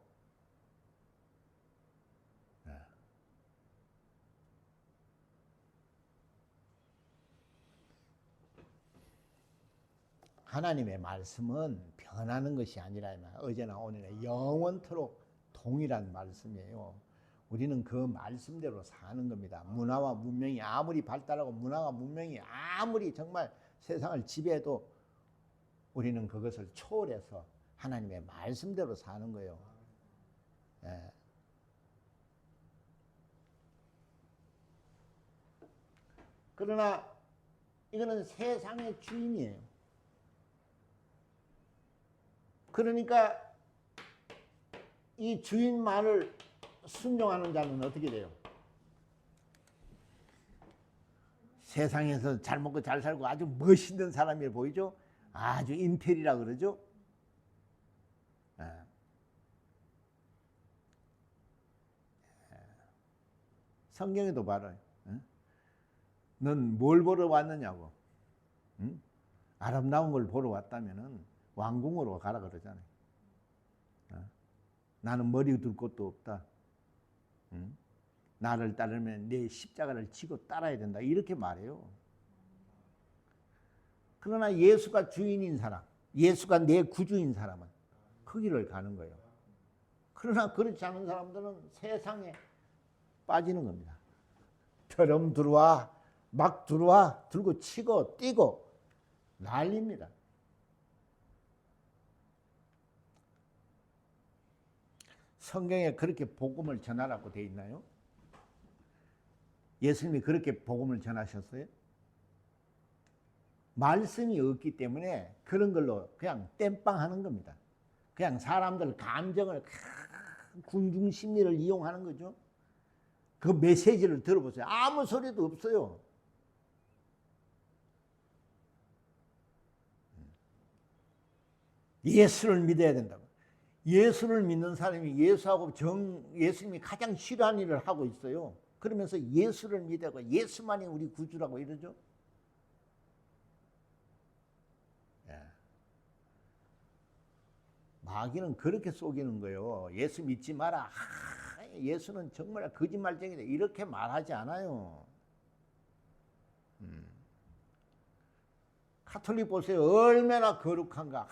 하나님의 말씀은 변하는 것이 아니라 어제나 오늘나 영원토록 동일한 말씀이에요. 우리는 그 말씀대로 사는 겁니다. 문화와 문명이 아무리 발달하고 문화와 문명이 아무리 정말 세상을 지배해도 우리는 그것을 초월해서 하나님의 말씀대로 사는 거예요. 예. 그러나 이거는 세상의 주인이에요. 그러니까 이 주인 말을 순종하는 자는 어떻게 돼요? 세상에서 잘 먹고 잘 살고 아주 멋있는 사람이 보이죠? 아주 인텔이라 그러죠? 성경에도 봐라. 넌 뭘 보러 왔느냐고. 아름다운 걸 보러 왔다면은 왕궁으로 가라 그러잖아요. 나는 머리 둘 곳도 없다. 나를 따르면 내 십자가를 지고 따라야 된다. 이렇게 말해요. 그러나 예수가 주인인 사람, 예수가 내 구주인 사람은 그 길을 가는 거예요. 그러나 그렇지 않은 사람들은 세상에 빠지는 겁니다. 더럼 들어와 막 들어와 들고 치고 뛰고 난립니다. 성경에 그렇게 복음을 전하라고 되어 있나요? 예수님이 그렇게 복음을 전하셨어요? 말씀이 없기 때문에 그런 걸로 그냥 땜빵하는 겁니다. 그냥 사람들 감정을, 군중 심리를 이용하는 거죠. 그 메시지를 들어보세요. 아무 소리도 없어요. 예수를 믿어야 된다고. 예수를 믿는 사람이 예수하고 예수님이 가장 싫어하는 일을 하고 있어요. 그러면서 예수를 믿고 예수만이 우리 구주라고 이러죠. 마귀는 그렇게 속이는 거예요. 예수 믿지 마라. 예수는 정말 거짓말쟁이다. 이렇게 말하지 않아요. 카톨릭 보세요. 얼마나 거룩한가.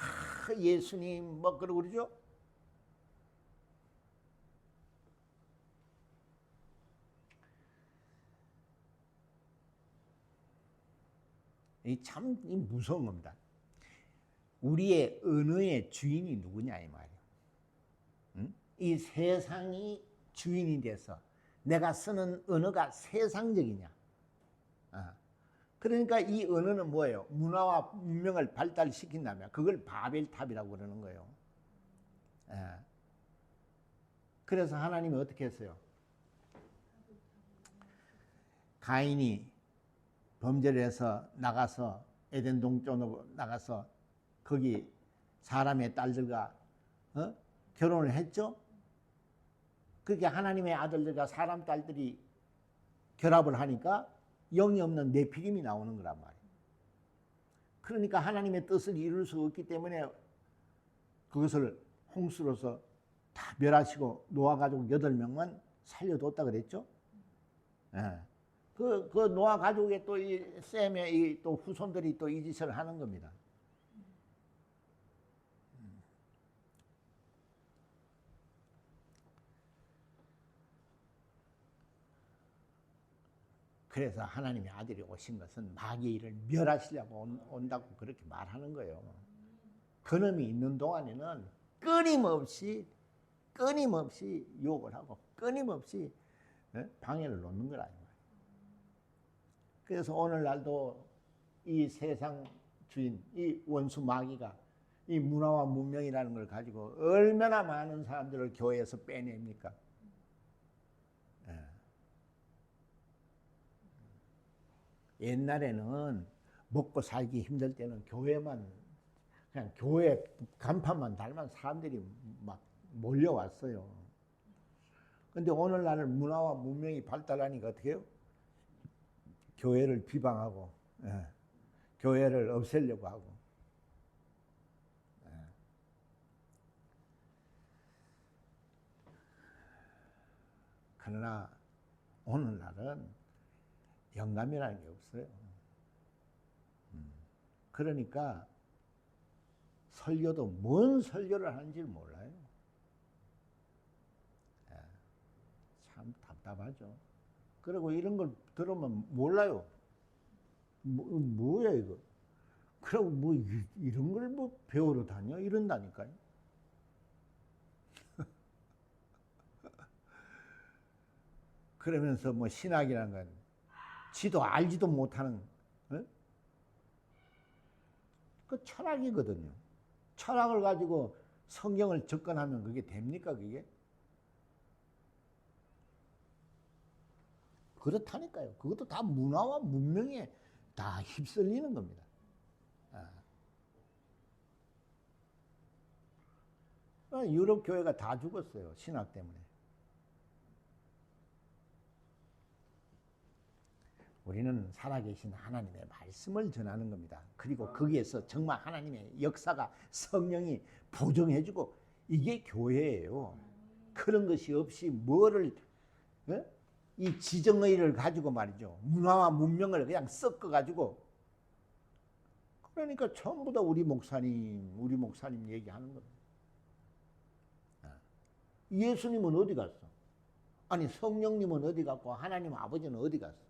예수님 뭐 그러고 그러죠. 참 무서운 겁니다. 우리의 언어의 주인이 누구냐 이 말이에요. 응? 이 세상이 주인이 돼서 내가 쓰는 언어가 세상적이냐. 그러니까 이 언어는 뭐예요? 문화와 문명을 발달시킨다면 그걸 바벨탑이라고 그러는 거예요. 그래서 하나님이 어떻게 했어요? 가인이 범죄를 해서 나가서 에덴 동쪽으로 나가서 거기 사람의 딸들과 결혼을 했죠. 그렇게 하나님의 아들들과 사람 딸들이 결합을 하니까 영이 없는 네피림이 나오는 거란 말이에요. 그러니까 하나님의 뜻을 이룰 수 없기 때문에 그것을 홍수로서 다 멸하시고 노아 가족 8명만 살려뒀다 그랬죠. 그 노아 가족의 또 이 셈의 또 후손들이 또 이 짓을 하는 겁니다. 그래서 하나님의 아들이 오신 것은 마귀의 일을 멸하시려고 온다고 그렇게 말하는 거예요. 그놈이 있는 동안에는 끊임없이 유혹을 하고 끊임없이 방해를 놓는 거라. 그래서 오늘날도 이 세상 주인, 이 원수 마귀가 이 문화와 문명이라는 걸 가지고 얼마나 많은 사람들을 교회에서 빼냅니까? 옛날에는 먹고 살기 힘들 때는 교회만, 그냥 교회 간판만 달면 사람들이 막 몰려왔어요. 근데 오늘날은 문화와 문명이 발달하니까 어떻게 해요? 교회를 비방하고, 교회를 없애려고 하고. 그러나 오늘날은 영감이라는 게 없어요. 그러니까 설교도 뭔 설교를 하는지 몰라요. 참 답답하죠. 그리고 이런 걸 들으면 몰라요. 뭐야 이거. 그리고 뭐 이런 걸 뭐 배우러 다녀? 이런다니까요. 그러면서 뭐 신학이라는 건 지도 알지도 못하는 그 철학이거든요. 철학을 가지고 성경을 접근하면 그게 됩니까 그게? 그렇다니까요. 그것도 다 문화와 문명에 다 휩쓸리는 겁니다. 유럽 교회가 다 죽었어요. 신학 때문에. 우리는 살아계신 하나님의 말씀을 전하는 겁니다. 그리고 거기에서 정말 하나님의 역사가 성령이 보정해주고 이게 교회예요. 그런 것이 없이 뭐를 이 지정의를 가지고 말이죠. 문화와 문명을 그냥 섞어가지고 그러니까 전부 다 우리 목사님 얘기하는 겁니다. 예수님은 어디 갔어? 아니 성령님은 어디 갔고 하나님 아버지는 어디 갔어?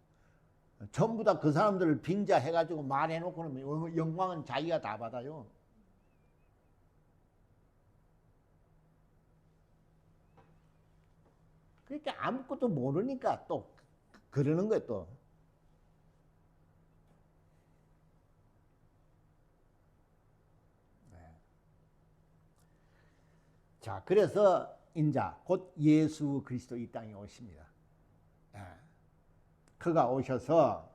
전부 다 그 사람들을 빙자해가지고 말해놓고는 영광은 자기가 다 받아요. 그러니까 아무것도 모르니까 또 그러는 거예요 또. 자, 그래서 인자 곧 예수 그리스도 이 땅에 오십니다. 그가 오셔서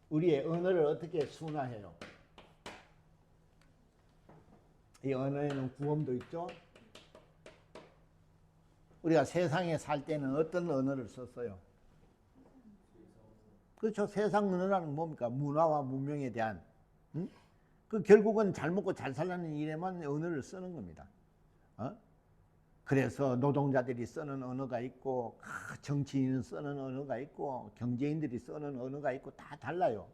우리의 언어를 어떻게 순화해요? 이 언어에는 구원도 있죠. 우리가 세상에 살 때는 어떤 언어를 썼어요? 그렇죠. 세상 언어라는 뭡니까? 문화와 문명에 대한 그 결국은 잘 먹고 잘 살라는 일에만 언어를 쓰는 겁니다. 그래서 노동자들이 쓰는 언어가 있고 정치인은 쓰는 언어가 있고 경제인들이 쓰는 언어가 있고 다 달라요.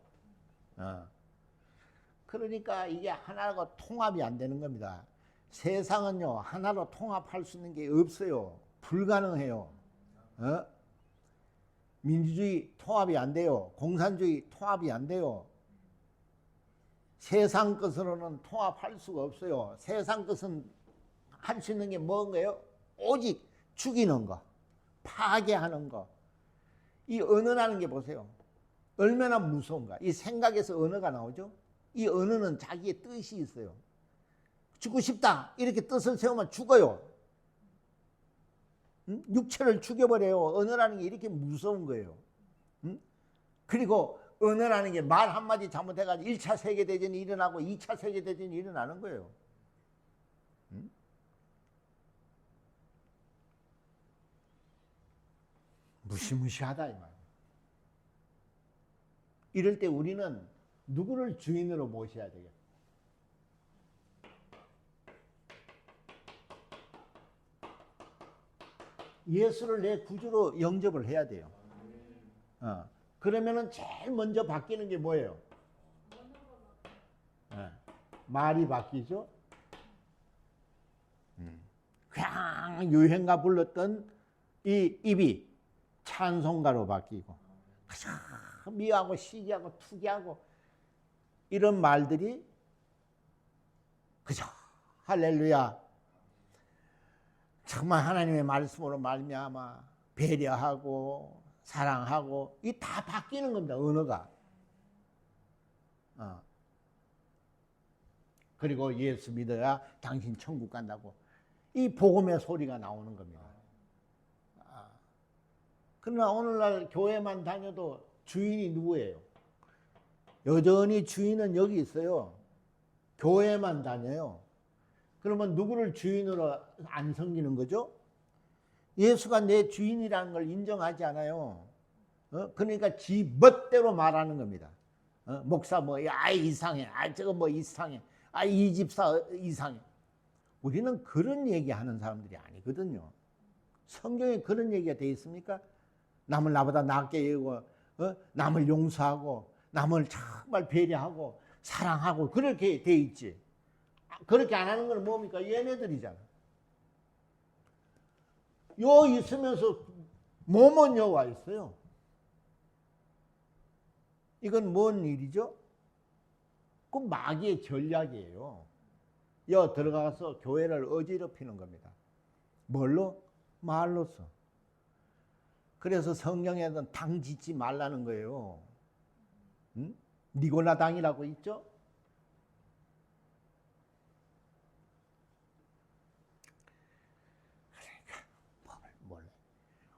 그러니까 이게 하나가 통합이 안 되는 겁니다. 세상은요 하나로 통합할 수 있는 게 없어요. 불가능해요. 민주주의 통합이 안 돼요. 공산주의 통합이 안 돼요. 세상 것으로는 통합할 수가 없어요. 세상 것은 할 수 있는 게 뭔가요? 오직 죽이는 거, 파괴하는 거. 이 언어라는 게 보세요. 얼마나 무서운가. 이 생각에서 언어가 나오죠. 이 언어는 자기의 뜻이 있어요. 죽고 싶다 이렇게 뜻을 세우면 죽어요. 육체를 죽여버려요. 언어라는 게 이렇게 무서운 거예요. 그리고 언어라는 게 말 한마디 잘못해가지고 1차 세계대전이 일어나고 2차 세계대전이 일어나는 거예요. 무시무시하다 이 말이에요. 이럴 때 우리는 누구를 주인으로 모셔야 되겠어요? 예수를 내 구주로 영접을 해야 돼요. 그러면은 제일 먼저 바뀌는 게 뭐예요? 말이 바뀌죠. 그냥 유행가 불렀던 이 입이 찬송가로 바뀌고 미하고 시기하고 투기하고 이런 말들이 그죠. 할렐루야. 정말 하나님의 말씀으로 말미암아 배려하고 사랑하고 이 다 바뀌는 겁니다. 언어가. 그리고 예수 믿어야 당신 천국 간다고 이 복음의 소리가 나오는 겁니다. 그러나 오늘날 교회만 다녀도 주인이 누구예요? 여전히 주인은 여기 있어요. 교회만 다녀요. 그러면 누구를 주인으로 안 섬기는 거죠? 예수가 내 주인이라는 걸 인정하지 않아요. 그러니까 지 멋대로 말하는 겁니다. 목사 뭐, 야, 이상해. 저거 뭐 이상해. 이 집사 이상해. 우리는 그런 얘기하는 사람들이 아니거든요. 성경에 그런 얘기가 돼 있습니까? 남을 나보다 낫게 여기고, 남을 용서하고, 남을 정말 배려하고, 사랑하고, 그렇게 돼 있지. 그렇게 안 하는 건 뭡니까? 얘네들이잖아. 요 있으면서 몸은 요 와 있어요. 이건 뭔 일이죠? 그 마귀의 전략이에요. 여 들어가서 교회를 어지럽히는 겁니다. 뭘로? 말로써. 그래서 성경에는 당 짓지 말라는 거예요. 니고라 당이라고 있죠?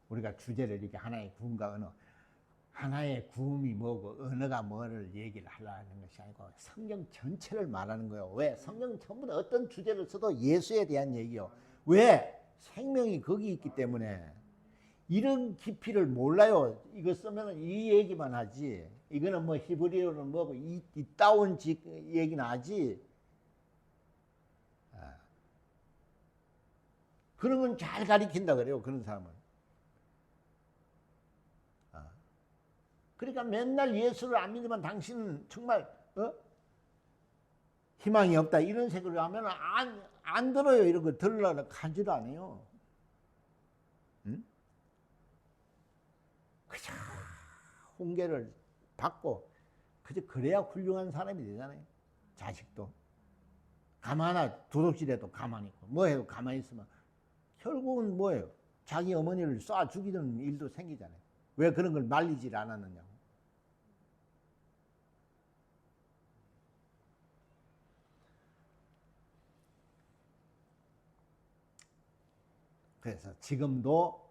우리가 주제를 이렇게 하나의 구음과 언어, 하나의 구음이 뭐고 언어가 뭐를 얘기를 하려는 것이 아니고 성경 전체를 말하는 거예요. 왜? 성경 전부 다 어떤 주제를 써도 예수에 대한 얘기요. 왜? 생명이 거기 있기 때문에. 이런 깊이를 몰라요. 이거 쓰면 이 얘기만 하지. 이거는 뭐 히브리어는 뭐고 이따운 얘기는 하지. 그런 건 잘 가리킨다 그래요. 그런 사람은. 그러니까 맨날 예수를 안 믿으면 당신은 정말 희망이 없다 이런 색으로 하면 안 들어요. 이런 거 들으려고 하지도 않아요. 그저 훈계를 받고 그저 그래야 훌륭한 사람이 되잖아요. 자식도 가만히 도둑질해도 가만히 있고 뭐 해도 가만히 있으면 결국은 뭐예요? 자기 어머니를 쏴 죽이는 일도 생기잖아요. 왜 그런 걸 말리질 않았느냐고. 그래서 지금도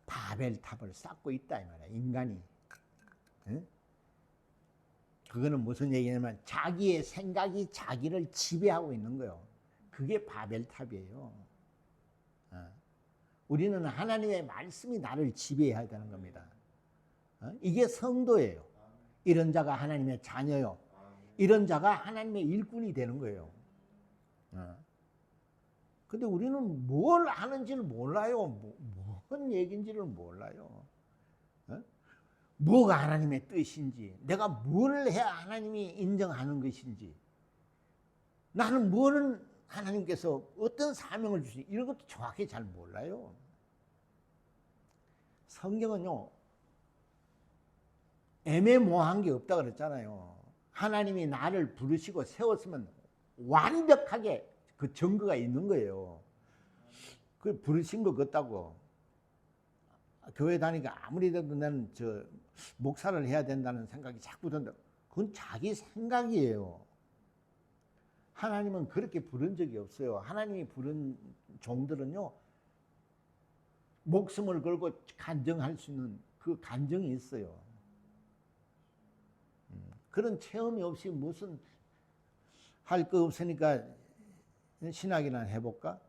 바벨탑을 쌓고 있다 이 말이야, 인간이. 응? 그거는 무슨 얘기냐면 자기의 생각이 자기를 지배하고 있는 거예요. 그게 바벨탑이에요. 우리는 하나님의 말씀이 나를 지배해야 되는 겁니다. 이게 성도예요. 이런 자가 하나님의 자녀요. 이런 자가 하나님의 일꾼이 되는 거예요. 근데 우리는 뭘 하는지를 몰라요. 뭔 얘기인지를 몰라요. 뭐가 하나님의 뜻인지, 내가 뭘 해야 하나님이 인정하는 것인지, 나는 뭐는 하나님께서 어떤 사명을 주시는지 이런 것도 정확히 잘 몰라요. 성경은요, 애매모호한 게 없다 그랬잖아요. 하나님이 나를 부르시고 세웠으면 완벽하게 그 증거가 있는 거예요. 그 부르신 것 같다고. 교회 다니까 아무리 돼도 나는 목사를 해야 된다는 생각이 자꾸 든다. 그건 자기 생각이에요. 하나님은 그렇게 부른 적이 없어요. 하나님이 부른 종들은요, 목숨을 걸고 간증할 수 있는 그 간증이 있어요. 그런 체험이 없이 무슨 할 거 없으니까 신학이나 해볼까?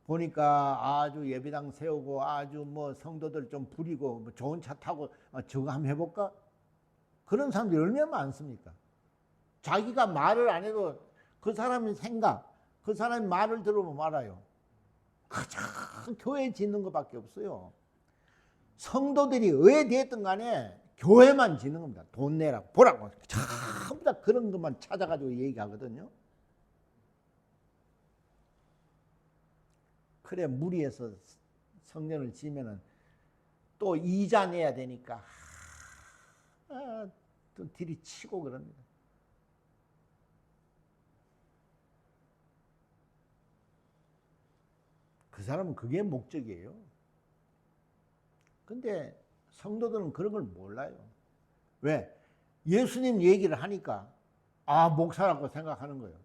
보니까 아주 예배당 세우고 아주 뭐 성도들 좀 부리고 뭐 좋은 차 타고 저거 한번 해볼까? 그런 사람들이 얼마나 많습니까? 자기가 말을 안 해도 그 사람의 생각, 그 사람의 말을 들어보면 알아요. 그저 교회 짓는 것밖에 없어요. 성도들이 왜 됐든 간에 교회만 짓는 겁니다. 돈 내라고 보라고 전부 다 그런 것만 찾아가지고 얘기하거든요. 그래 무리해서 성전을 지면은 또 이자 내야 되니까 또 들이치고 그럽니다. 그 사람은 그게 목적이에요. 근데 성도들은 그런 걸 몰라요. 왜? 예수님 얘기를 하니까 목사라고 생각하는 거예요.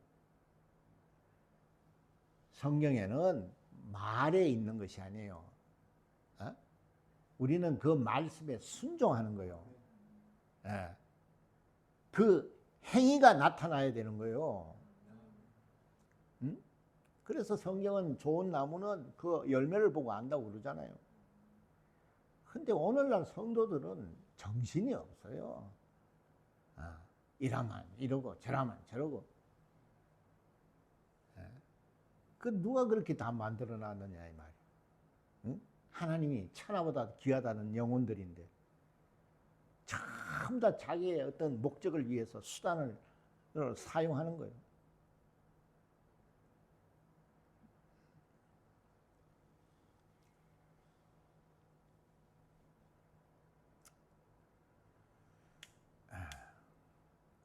성경에는 말에 있는 것이 아니에요. 우리는 그 말씀에 순종하는 거예요. 그 행위가 나타나야 되는 거예요. 그래서 성경은 좋은 나무는 그 열매를 보고 안다고 그러잖아요. 근데 오늘날 성도들은 정신이 없어요. 이라면 이러고 저라면 저러고. 그 누가 그렇게 다 만들어 놨느냐 이 말이에요. 응? 하나님이 천하보다 귀하다는 영혼들인데 전부 다 자기의 어떤 목적을 위해서 수단을 사용하는 거예요.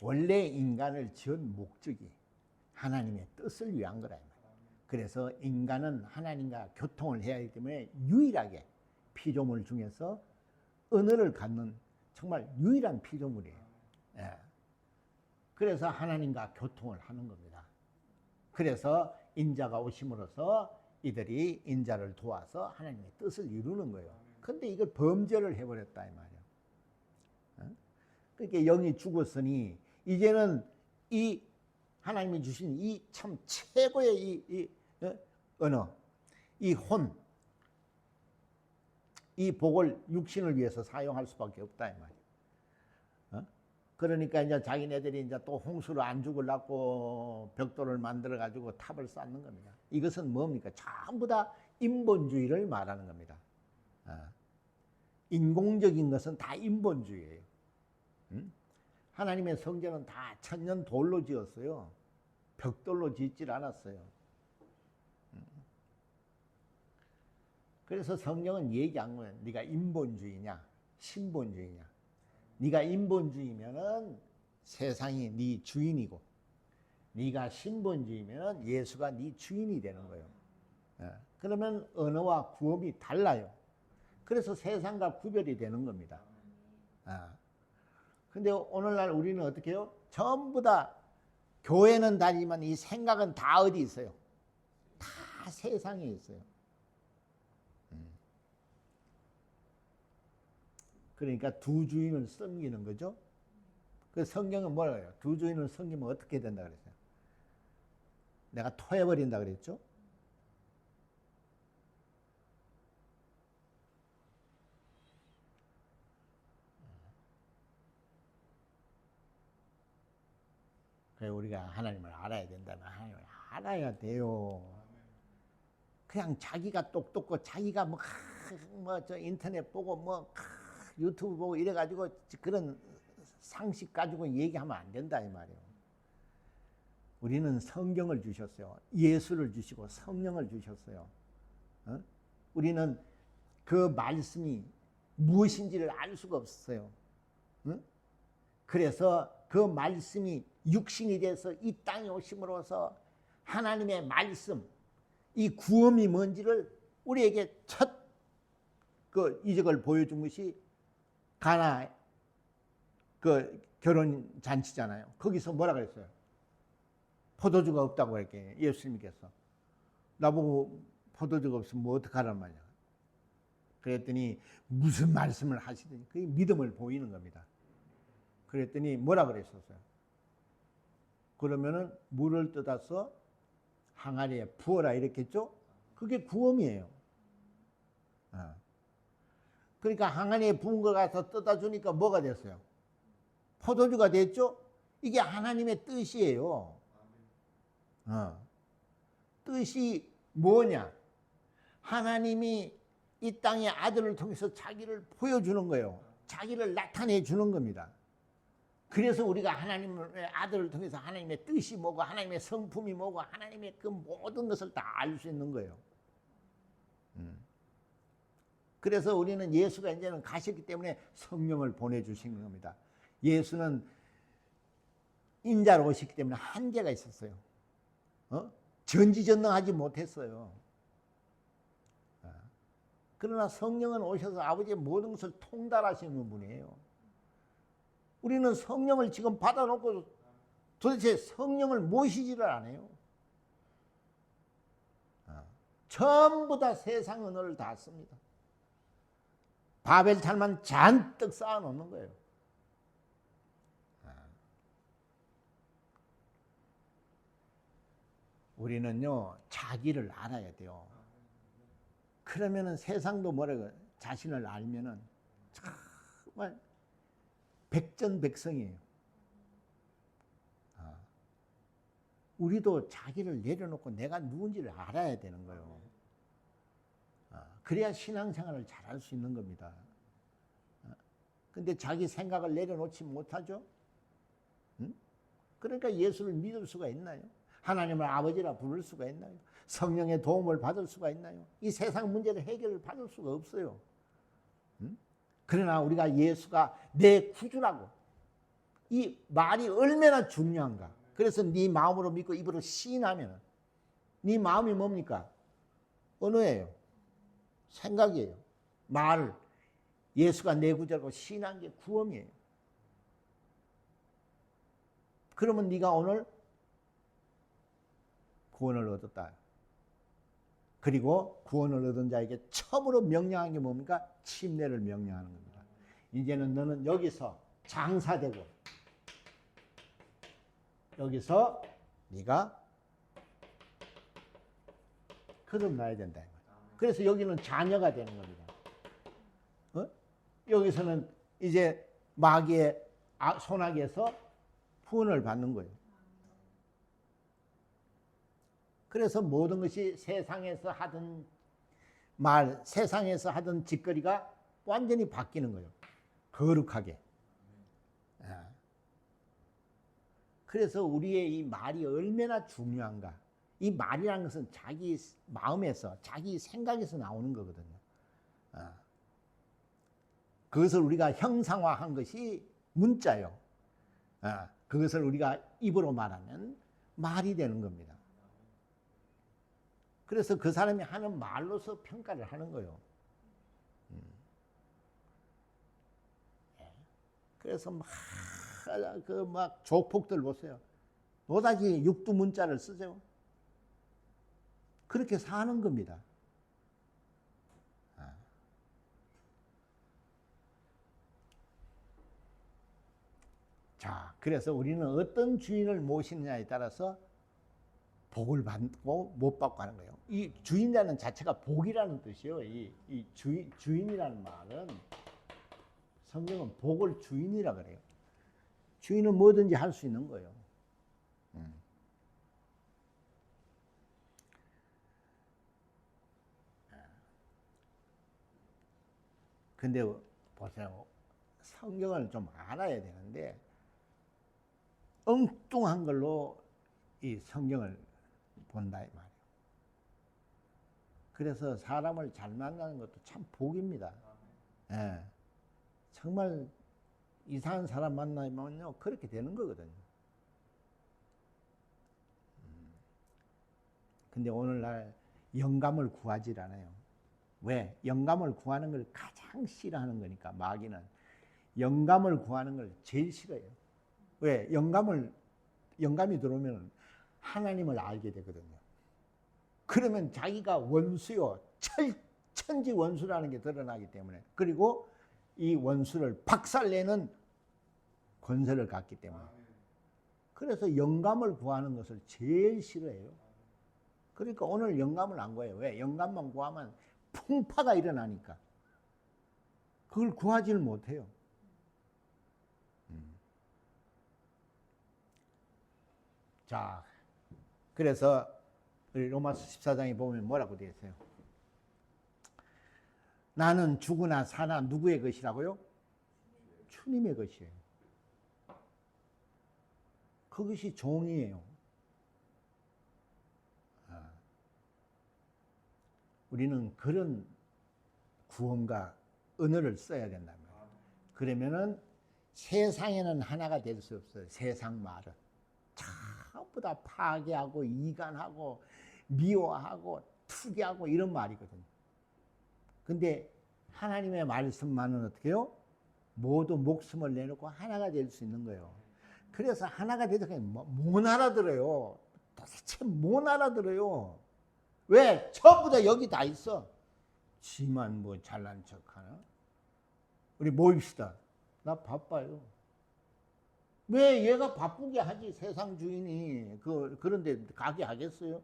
원래 인간을 지은 목적이 하나님의 뜻을 위한 거라. 그래서 인간은 하나님과 교통을 해야 하기 때문에 유일하게 피조물 중에서 언어를 갖는 정말 유일한 피조물이에요. 그래서 하나님과 교통을 하는 겁니다. 그래서 인자가 오심으로써 이들이 인자를 도와서 하나님의 뜻을 이루는 거예요. 근데 이걸 범죄를 해버렸다 이 말이에요. 그러니까 영이 죽었으니 이제는 이 하나님이 주신 이 참 최고의 이 언어, 이 혼, 이 복을 육신을 위해서 사용할 수밖에 없다 이 말이에요. 그러니까 이제 자기네들이 이제 또 홍수로 안 죽으려고 벽돌을 만들어 가지고 탑을 쌓는 겁니다. 이것은 뭡니까? 전부 다 인본주의를 말하는 겁니다. 인공적인 것은 다 인본주의예요. 하나님의 성전은 다 천년 돌로 지었어요. 벽돌로 짓질 않았어요. 그래서 성경은 얘기한 거예요. 네가 인본주의냐, 신본주의냐. 네가 인본주의면은 세상이 네 주인이고, 네가 신본주의면은 예수가 네 주인이 되는 거예요. 그러면 언어와 구엄이 달라요. 그래서 세상과 구별이 되는 겁니다. 근데 오늘날 우리는 어떻게 해요? 전부 다 교회는 다니지만 이 생각은 다 어디 있어요? 다 세상에 있어요. 그러니까 두 주인을 섬기는 거죠. 그 성경은 뭐라고 해요? 두 주인을 섬기면 어떻게 된다 그랬어요? 내가 토해버린다 그랬죠? 그래서 우리가 하나님을 알아야 된다면 하나님을 알아야 돼요. 그냥 자기가 똑똑고 자기가 저 인터넷 보고 유튜브 보고 이래가지고 그런 상식 가지고 얘기하면 안 된다 이 말이에요. 우리는 성경을 주셨어요. 예수를 주시고 성령을 주셨어요. 우리는 그 말씀이 무엇인지를 알 수가 없어요. 그래서 그 말씀이 육신이 돼서 이 땅에 오심으로써 하나님의 말씀, 이 구원이 뭔지를 우리에게 첫 그 이적을 보여준 것이 가나 그 결혼 잔치잖아요. 거기서 뭐라 그랬어요? 포도주가 없다고 했게 예수님께서 나보고 포도주가 없으면 뭐 어떡하란 말이야. 그랬더니 무슨 말씀을 하시더니 그게 믿음을 보이는 겁니다. 그랬더니 뭐라 그랬었어요? 그러면은 물을 떠다서 항아리에 부어라 이렇게 했죠? 그게 구원이에요. 그러니까 항아리에 부은 걸 가서 떠다 주니까 뭐가 됐어요? 포도주가 됐죠? 이게 하나님의 뜻이에요. 뜻이 뭐냐? 하나님이 이 땅의 아들을 통해서 자기를 보여주는 거예요. 자기를 나타내 주는 겁니다. 그래서 우리가 하나님의 아들을 통해서 하나님의 뜻이 뭐고 하나님의 성품이 뭐고 하나님의 그 모든 것을 다 알 수 있는 거예요. 그래서 우리는 예수가 이제는 가셨기 때문에 성령을 보내주신 겁니다. 예수는 인자로 오셨기 때문에 한계가 있었어요. 전지전능하지 못했어요. 그러나 성령은 오셔서 아버지의 모든 것을 통달하시는 분이에요. 우리는 성령을 지금 받아놓고 도대체 성령을 모시지를 않아요. 전부 다 세상 언어를 다 씁니다. 바벨탑만 잔뜩 쌓아놓는 거예요. 우리는요 자기를 알아야 돼요. 그러면은 세상도 뭐라고 자신을 알면은 정말 백전백성이에요. 우리도 자기를 내려놓고 내가 누군지를 알아야 되는 거예요. 그래야 신앙생활을 잘할 수 있는 겁니다. 근데 자기 생각을 내려놓지 못하죠? 그러니까 예수를 믿을 수가 있나요? 하나님을 아버지라 부를 수가 있나요? 성령의 도움을 받을 수가 있나요? 이 세상 문제를 해결을 받을 수가 없어요. 그러나 우리가 예수가 내 구주라고 이 말이 얼마나 중요한가. 그래서 네 마음으로 믿고 입으로 시인하면 네 마음이 뭡니까? 언어예요. 생각이에요. 말 예수가 내 구주라고 시인한 게 구원이에요. 그러면 네가 오늘 구원을 얻었다. 그리고 구원을 얻은 자에게 처음으로 명령한 게 뭡니까? 침례를 명령하는 겁니다. 이제는 너는 여기서 장사되고 여기서 네가 거듭나야 된다. 그래서 여기는 자녀가 되는 겁니다. 여기서는 이제 마귀의 손아귀에서 구원을 받는 거예요. 그래서 모든 것이 세상에서 하던 말, 세상에서 하던 짓거리가 완전히 바뀌는 거예요. 거룩하게. 그래서 우리의 이 말이 얼마나 중요한가. 이 말이라는 것은 자기 마음에서, 자기 생각에서 나오는 거거든요. 그것을 우리가 형상화한 것이 문자요. 그것을 우리가 입으로 말하면 말이 되는 겁니다. 그래서 그 사람이 하는 말로서 평가를 하는 거예요. 그래서 막 조폭들 보세요. 노다지 육두문자를 쓰죠. 그렇게 사는 겁니다. 자, 그래서 우리는 어떤 주인을 모시느냐에 따라서 복을 받고 못 받고 하는 거예요. 이 주인이라는 자체가 복이라는 뜻이에요. 이 주인이라는 말은 성경은 복을 주인이라 그래요. 주인은 뭐든지 할 수 있는 거예요. 근데 보세요. 성경을 좀 알아야 되는데 엉뚱한 걸로 이 성경을 본다 이 말이에요. 그래서 사람을 잘 만나는 것도 참 복입니다. 예. 정말 이상한 사람 만나면요 그렇게 되는 거거든요. 근데 오늘날 영감을 구하질 않아요. 왜? 영감을 구하는 걸 가장 싫어하는 거니까 마귀는 영감을 구하는 걸 제일 싫어해요. 왜? 영감이 들어오면 하나님을 알게 되거든요. 그러면 자기가 원수요, 천지 원수라는 게 드러나기 때문에, 그리고 이 원수를 박살내는 권세를 갖기 때문에, 그래서 영감을 구하는 것을 제일 싫어해요. 그러니까 오늘 영감을 안 구해요. 왜? 영감만 구하면 풍파가 일어나니까 그걸 구하지를 못해요. 자, 그래서 로마서 14장에 보면 뭐라고 되어 있어요? 나는 죽으나 사나 누구의 것이라고요? 주님의 것이에요. 그것이 종이에요. 우리는 그런 구원과 언어를 써야 된다면, 그러면은 세상에는 하나가 될 수 없어요. 세상 말은 전부 다 파괴하고 이간하고 미워하고 투기하고 이런 말이거든요. 근데 하나님의 말씀만은 어떻게 해요? 모두 목숨을 내놓고 하나가 될 수 있는 거예요. 그래서 하나가 되도 못 알아들어요. 도대체 못 알아들어요. 왜? 전부 다 여기 다 있어. 지만 뭐 잘난 척하나? 우리 모입시다. 나 바빠요. 왜 얘가 바쁘게 하지? 세상 주인이 그런데 가게 하겠어요?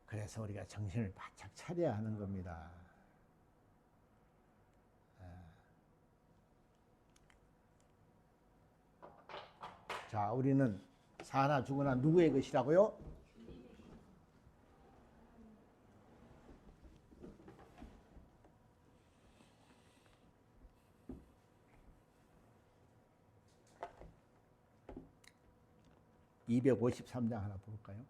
그래서 우리가 정신을 바짝 차려야 하는 겁니다. 자, 우리는 사나 죽으나 누구의 것이라고요? (253장) 하나 볼까요?